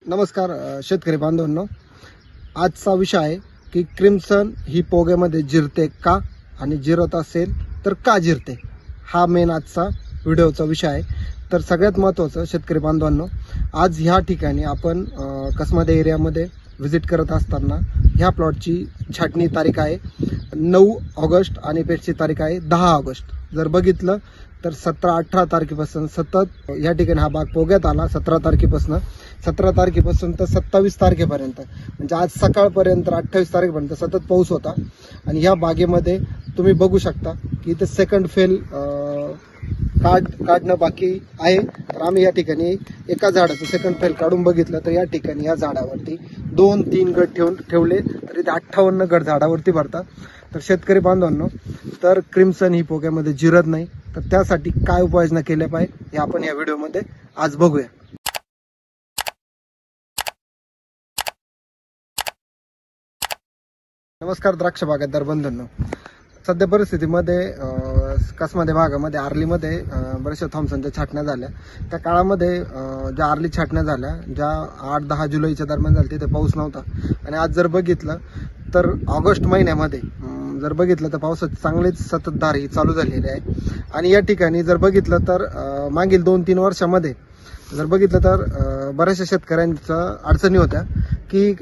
नमस्कार शेतकरी बांधवांनो, आजचा विषय आहे की क्रिम्सन ही पोग्यामध्ये जिरते का आणि जिरत असेल तर का जिरते, हा मेन आजचा व्हिडिओचा विषय आहे। तर सगळ्यात महत्त्वाचं शेतकरी बांधवांनो, आज ह्या ठिकाणी आपण कसमध्ये एरियामध्ये व्हिजिट करत असताना ह्या प्लॉटची छाटणी तारीख आहे 9 ऑगस्ट आणि पेटची तारीख आहे 10 ऑगस्ट। जर बघितलं तर 17-18 तारखेपासून सतत या ठिकाणी हा बाग पोग्यात आला। 17 तारखेपासून तर 27 तारखेपर्यंत, म्हणजे आज सकाळपर्यंत 28 तारखेपर्यंत सतत पाऊस होता। आणि या बागेमध्ये तुम्ही बघू शकता की इथे सेकंड फेल काढणं बाकी आहे। तर आम्ही या ठिकाणी एका झाडाचं सेकंड फेल काढून बघितलं तर या ठिकाणी या झाडावरती 2-3 गट ठेवले तर इथे 58 गट झाडावरती भरतात। तर शेतकरी बांधवांनो, तर क्रिम्सन ही पोग्यामध्ये जिरत नाही, तर त्यासाठी काय उपाययोजना केल्या पाहिजे हे आपण या व्हिडिओमध्ये आज बघूया। नमस्कार द्राक्ष बागायतदार बंधूंनो, सध्या परिस्थितीमध्ये कसमध्ये भागामध्ये आर्लीमध्ये बऱ्याचशा थॉम्सनच्या छाटण्या झाल्या। त्या काळामध्ये ज्या आर्ली छाटण्या झाल्या, ज्या 8-10 जुलैच्या दरम्यान झाल्या, तिथे पाऊस नव्हता। आणि आज जर बघितलं तर ऑगस्ट महिन्यामध्ये जर बघितलं तर पावसाची चांगलीच सततधार ही चालू झालेली आहे। आणि या ठिकाणी जर बघितलं तर मागील 2-3 वर्षामध्ये जर बघितलं तर बऱ्याचशा शेतकऱ्यांच्या अडचणी होत्या की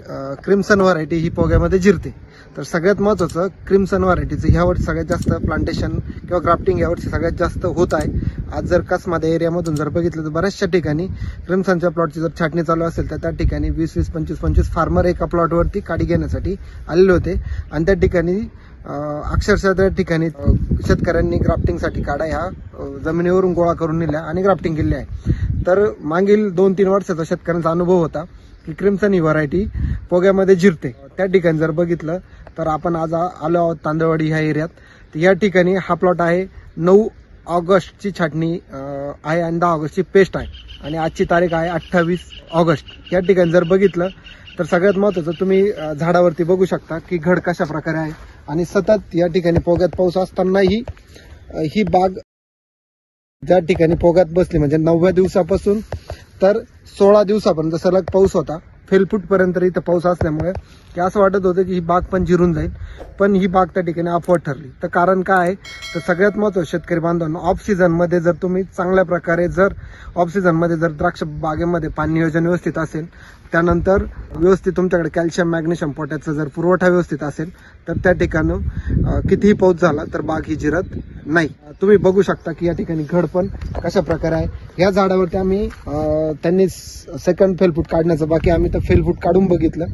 क्रिम्सन व्हरायटी ही पोग्यामध्ये जिरते। तर सगळ्यात महत्त्वाचं क्रिम्सन व्हरायटीचं ह्यावर्षी सगळ्यात जास्त प्लांटेशन किंवा ग्राफ्टिंग यावर्षी सगळ्यात जास्त होत आहे। आज जर कसमध्ये एरियामधून जर बघितलं तर बऱ्याचशा ठिकाणी क्रिम्सनच्या प्लॉटची जर छाटणी चालू असेल तर त्या ठिकाणी 20-20, 25-25 फार्मर एका प्लॉटवरती काडी घेण्यासाठी आलेले होते। आणि त्या ठिकाणी अक्षरशः त्या ठिकाणी शेतकऱ्यांनी ग्राफ्टिंगसाठी काड्या ह्या जमिनीवरून गोळा करून नेल्या आणि ग्राफ्टिंग केली आहे। तर मागील 2-3 वर्षाचा शेतकऱ्यांचा अनुभव होता की क्रिम्सन ही व्हरायटी पोग्यामध्ये जिरते। त्या ठिकाणी जर बघितलं तर आपण आज आलो आहोत तांदळवाडी ह्या एरियात। तर या ठिकाणी हा प्लॉट आहे 9 ऑगस्टची छाटणी आहे आणि 10 ऑगस्टची पेस्ट आहे आणि आजची तारीख आहे 28 ऑगस्ट। या ठिकाणी जर बघितलं तर सगळ्यात महत्त्वाचं तुम्ही झाडावरती बघू शकता की घड कशा प्रकारे आहे। आणि सतत या ठिकाणी पोग्यात पाऊस असतानाही ही बाग ज्या ठिकाणी पोग्यात बसली म्हणजे 9व्या दिवसापासून तर 16 दिवसापर्यंत सलग पाऊस होता। फेलफूटपर्यंत इथं पाऊस असल्यामुळे की असं वाटत होतं की ही बाग पण जिरून जाईल, पण ही बाग त्या ठिकाणी अपवाद ठरली। तर कारण काय आहे, तर सगळ्यात महत्त्वाचं शेतकरी बांधवांनो, ऑफ सीझनमध्ये जर तुम्ही चांगल्या प्रकारे जर ऑफ सीझनमध्ये जर द्राक्ष बागेमध्ये पाणी नियोजन व्यवस्थित असेल, त्यानंतर व्यवस्थित तुमच्याकडे कॅल्शियम मॅग्नेशियम पोटॅशचा जर पुरवठा व्यवस्थित असेल तर त्या ठिकाणी कितीही पाऊस झाला तर बाग ही जिरत नाही। तुम्ही बघू शकता की या ठिकाणी घड पण कशा प्रकारे आहे। या झाडावरती आम्ही त्यांनी सेकंड फेलफूट काढण्याचं बाकी, आम्ही तर फेलफूट काढून बघितलं।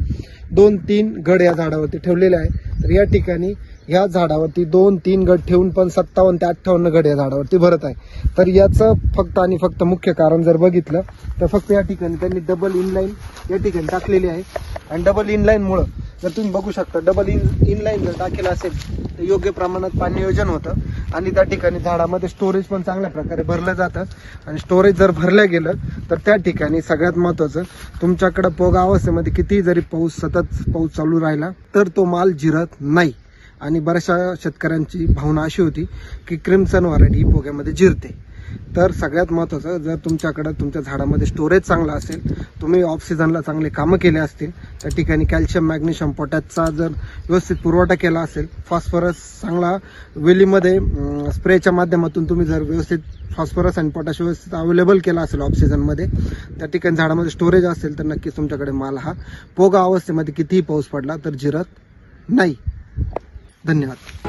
2-3 घड या झाडावरती ठेवलेले आहे। तर या ठिकाणी या झाडावरती 2-3 गट ठेवून पण 57 ते 58 गट या झाडावरती भरत आहे। तर याचं फक्त आणि फक्त मुख्य कारण जर बघितलं तर फक्त या ठिकाणी त्यांनी डबल इनलाईन या ठिकाणी टाकलेली आहे। आणि डबल इनलाईनमुळं जर तुम्ही बघू शकता, डबल इनलाईन जर टाकेलं असेल तर योग्य प्रमाणात पाणी नियोजन होतं आणि त्या ठिकाणी झाडामध्ये स्टोरेज पण चांगल्या प्रकारे भरलं जातं। आणि स्टोरेज जर भरलं गेलं तर त्या ठिकाणी सगळ्यात महत्त्वाचं, तुमच्याकडं पोगा अवस्थेमध्ये किती जरी सतत पाऊस चालू राहिला तर तो माल जिरत नाही। आणि बऱ्याचशा शेतकऱ्यांची भावना अशी होती की क्रिम्सन व्हरायटी ही पोग्यामध्ये जिरते। तर सगळ्यात महत्त्वाचं, जर तुमच्याकडे तुमच्या झाडामध्ये स्टोरेज चांगला असेल, तुम्ही ऑफ सीझनला चांगले कामं केले असतील, त्या ठिकाणी कॅल्शियम मॅग्नेशियम पोटॅशचा जर व्यवस्थित पुरवठा केला असेल, फॉस्फरस चांगला वेलीमध्ये स्प्रेच्या माध्यमातून तुम्ही जर व्यवस्थित फॉस्फरस आणि पोटॅश व्यवस्थित अवेलेबल केला असेल ऑफ सीझनमध्ये, त्या ठिकाणी झाडामध्ये स्टोरेज असेल तर नक्कीच तुमच्याकडे माल हा पोगा अवस्थेमध्ये कितीही पाऊस पडला तर जिरत नाही। धन्यवाद।